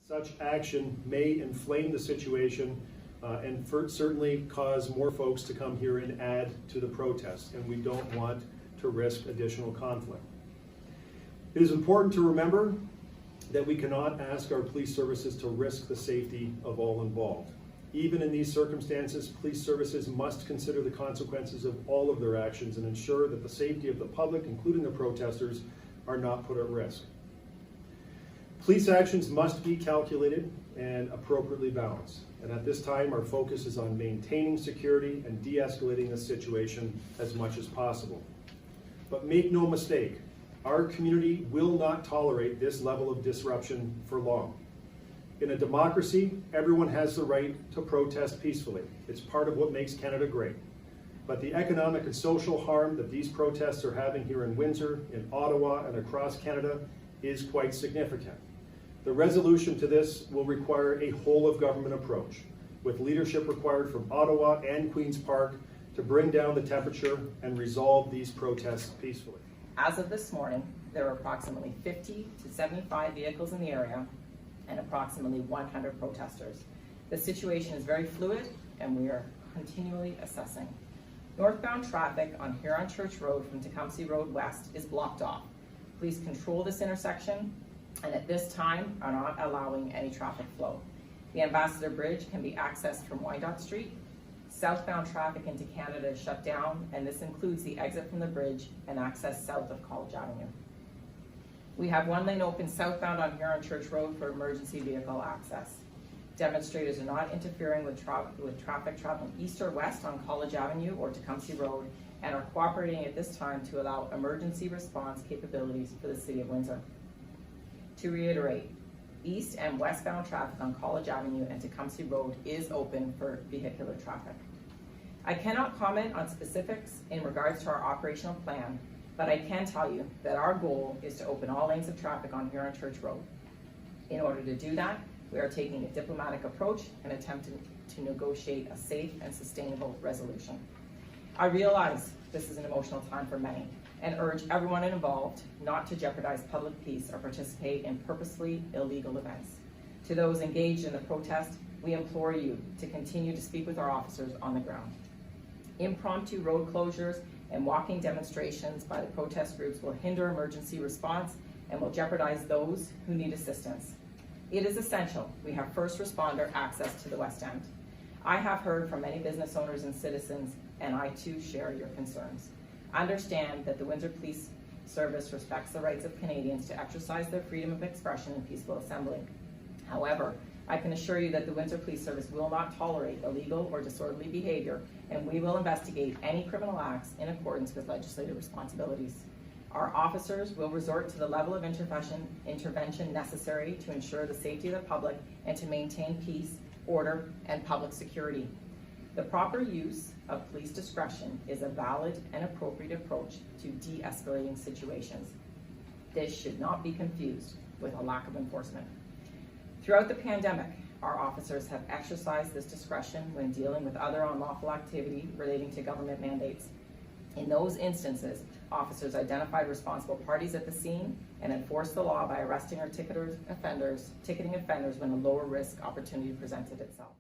Such action may inflame the situation and certainly cause more folks to come here and add to the protest, and we don't want to risk additional conflict. It is important to remember that we cannot ask our police services to risk the safety of all involved. Even in these circumstances, police services must consider the consequences of all of their actions and ensure that the safety of the public, including the protesters, are not put at risk. Police actions must be calculated and appropriately balanced. And at this time, our focus is on maintaining security and de-escalating the situation as much as possible. But make no mistake, our community will not tolerate this level of disruption for long. In a democracy, everyone has the right to protest peacefully. It's part of what makes Canada great. But the economic and social harm that these protests are having here in Windsor, in Ottawa, and across Canada is quite significant. The resolution to this will require a whole-of-government approach, with leadership required from Ottawa and Queen's Park to bring down the temperature and resolve these protests peacefully. As of this morning, there are approximately 50 to 75 vehicles in the area and approximately 100 protesters. The situation is very fluid and we are continually assessing. Northbound traffic on Huron Church Road from Tecumseh Road West is blocked off. Please control this intersection and at this time are not allowing any traffic flow. The Ambassador Bridge can be accessed from Wyandotte Street. Southbound traffic into Canada is shut down, and this includes the exit from the bridge and access south of College Avenue. We have one lane open southbound on Huron Church Road for emergency vehicle access. Demonstrators are not interfering with traffic traveling east or west on College Avenue or Tecumseh Road and are cooperating at this time to allow emergency response capabilities for the City of Windsor. To reiterate, east and westbound traffic on College Avenue and Tecumseh Road is open for vehicular traffic. I cannot comment on specifics in regards to our operational plan, but I can tell you that our goal is to open all lanes of traffic on Huron Church Road. In order to do that, we are taking a diplomatic approach and attempting to negotiate a safe and sustainable resolution. I realize this is an emotional time for many and urge everyone involved not to jeopardize public peace or participate in purposely illegal events. To those engaged in the protest, we implore you to continue to speak with our officers on the ground. Impromptu road closures and walking demonstrations by the protest groups will hinder emergency response and will jeopardize those who need assistance. It is essential we have first responder access to the West End. I have heard from many business owners and citizens, and I too share your concerns. Understand that the Windsor Police Service respects the rights of Canadians to exercise their freedom of expression and peaceful assembly. However, I can assure you that the Windsor Police Service will not tolerate illegal or disorderly behavior, and we will investigate any criminal acts in accordance with legislative responsibilities. Our officers will resort to the level of intervention necessary to ensure the safety of the public and to maintain peace, order, and public security. The proper use of police discretion is a valid and appropriate approach to de-escalating situations. This should not be confused with a lack of enforcement. Throughout the pandemic, our officers have exercised this discretion when dealing with other unlawful activity relating to government mandates. In those instances, officers identified responsible parties at the scene and enforced the law by arresting or ticketing offenders when a lower risk opportunity presented itself.